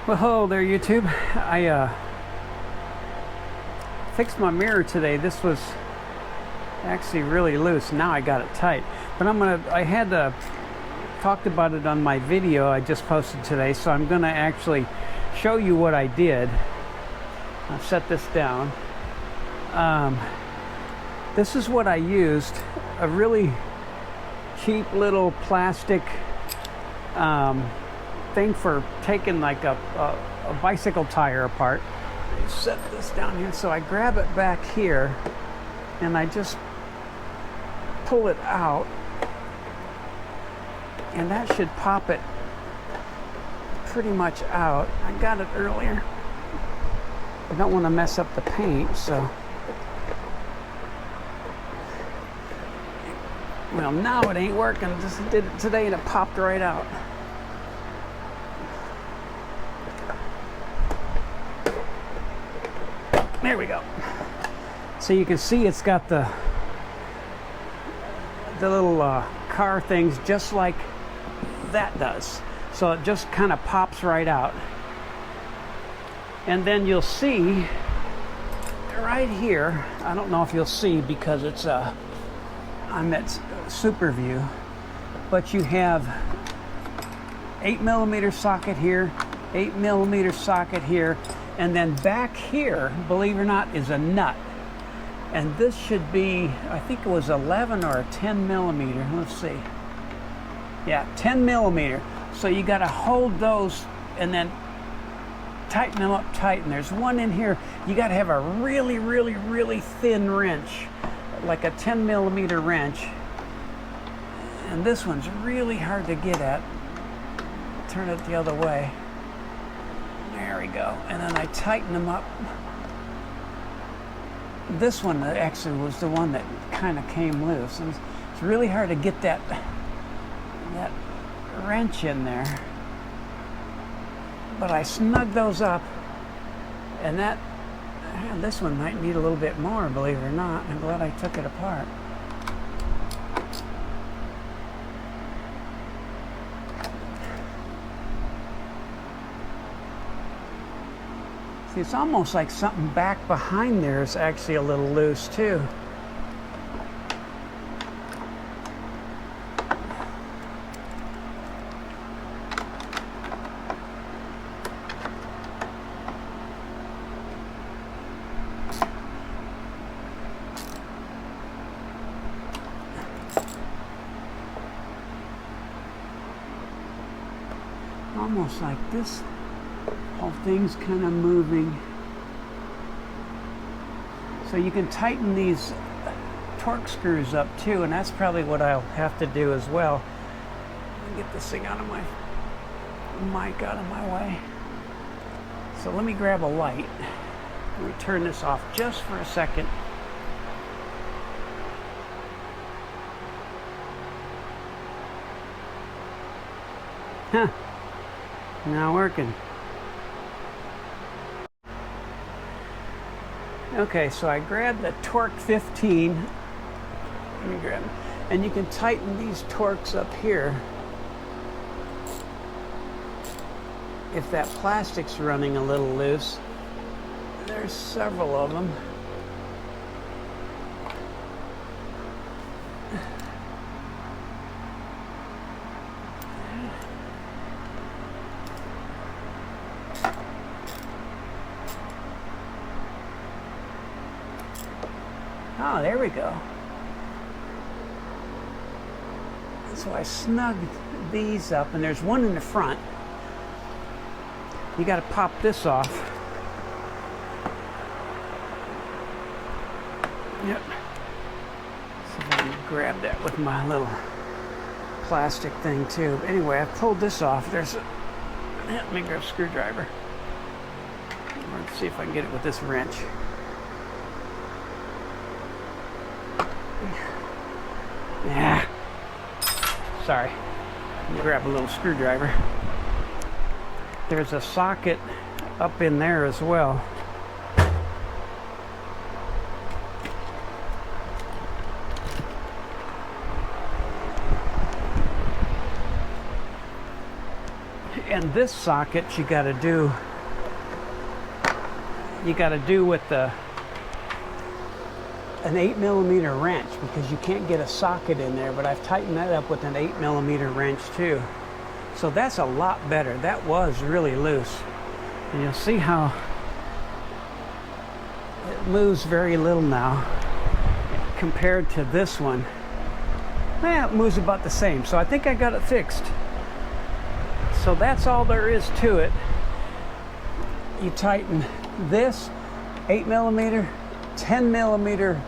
Well, hello there, YouTube. I fixed my mirror today. This was actually really loose. Now I got it tight. But I had talked about it on my video I just posted today, so I'm gonna actually show you what I did. I'll set this down. This is what I used. A really cheap little plastic thing for taking like a bicycle tire apart. I set this down here, so I grab it back here and I just pull it out, and that should pop it pretty much out. I got it earlier. I don't want to mess up the paint, so well, now it ain't working. Just did it today and it popped right out. There we go. So you can see it's got the little car things just like that does. So it just kind of pops right out. And then you'll see right here, I don't know if you'll see because it's I'm at super view, but you have 8mm socket here, 8mm socket here, and then back here, believe it or not, is a nut. And this should be, I think it was 11 or 10mm. Let's see. Yeah, 10mm. So you got to hold those and then tighten them up tight. And there's one in here. You got to have a really, really, really thin wrench, like a 10mm wrench. And this one's really hard to get at. Turn it the other way. There we go. And then I tighten them up. This one actually was the one that kind of came loose. And it's really hard to get that wrench in there. But I snug those up, and this one might need a little bit more, believe it or not. I'm glad I took it apart. See, it's almost like something back behind there is actually a little loose too. Almost like this whole thing's kind of moving. So you can tighten these torque screws up too, and that's probably what I'll have to do as well. Let me get this thing out of my mic out of my way. So let me grab a light. Let me turn this off just for a second. Huh. Not working. Okay, so I grabbed the Torque 15. Let me grab it. And you can tighten these torques up here if that plastic's running a little loose. There's several of them. Oh, there we go. So I snugged these up, and there's one in the front. You got to pop this off. Yep. See if I can grab that with my little plastic thing too. But anyway, I pulled this off. Let me grab a screwdriver. Let's see if I can get it with this wrench. Yeah. Sorry. Let me grab a little screwdriver. There's a socket up in there as well. And this socket you got to do with an 8mm wrench, because you can't get a socket in there, but I've tightened that up with an 8mm wrench too. So that's a lot better. That was really loose. And you'll see how it moves very little now compared to this one. Well, it moves about the same. So I think I got it fixed. So that's all there is to it. You tighten this 8mm, 10mm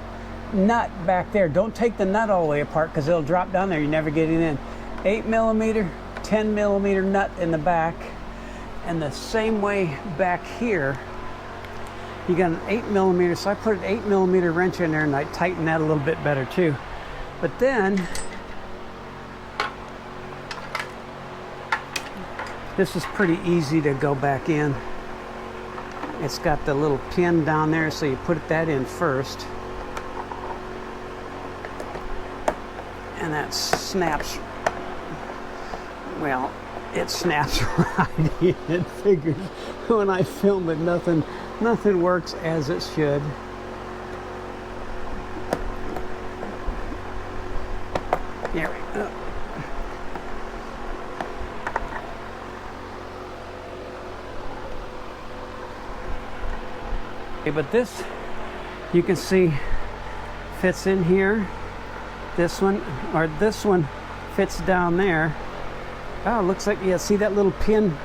nut back there. Don't take the nut all the way apart because it'll drop down there. You never get it in. 8mm, 10mm nut in the back, and the same way back here. You got an 8mm, so I put an 8mm wrench in there and I tighten that a little bit better too. But then this is pretty easy to go back in. It's got the little pin down there, so you put that in first. And that snaps, well, it snaps right in. It figures when I film it, nothing works as it should. There we go. Okay, but this, you can see, fits in here. This one fits down there. Oh, looks like, yeah, see that little pin,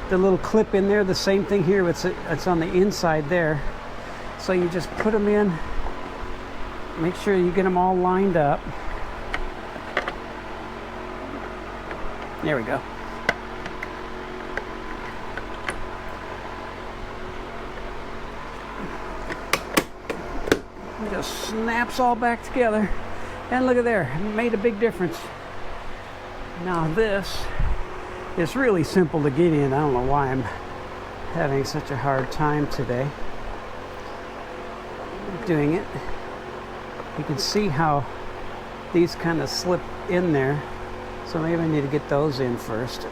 the little clip in there? The same thing here, it's on the inside there. So you just put them in, make sure you get them all lined up. There we go. It just snaps all back together. And look at there, it made a big difference. Now this is really simple to get in. I don't know why I'm having such a hard time today doing it. You can see how these kind of slip in there. So maybe I need to get those in first.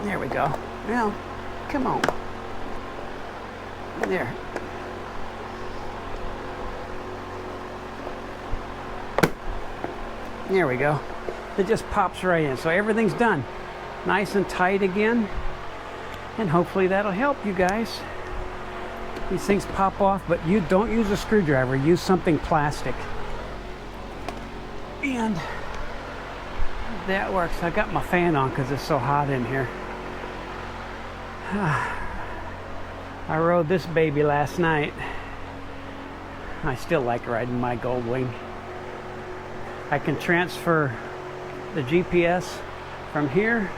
There we go. Well, come on. There. There we go. It just pops right in. So everything's done. Nice and tight again. And hopefully that'll help you guys. These things pop off, but you don't use a screwdriver. Use something plastic. And that works. I got my fan on because it's so hot in here. I rode this baby last night. I still like riding my Goldwing. I can transfer the GPS from here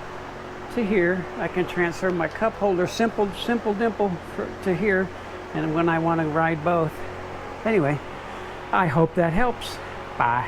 to here. I can transfer my cup holder, simple dimple, to here, and when I want to ride both. Anyway, I hope that helps. Bye.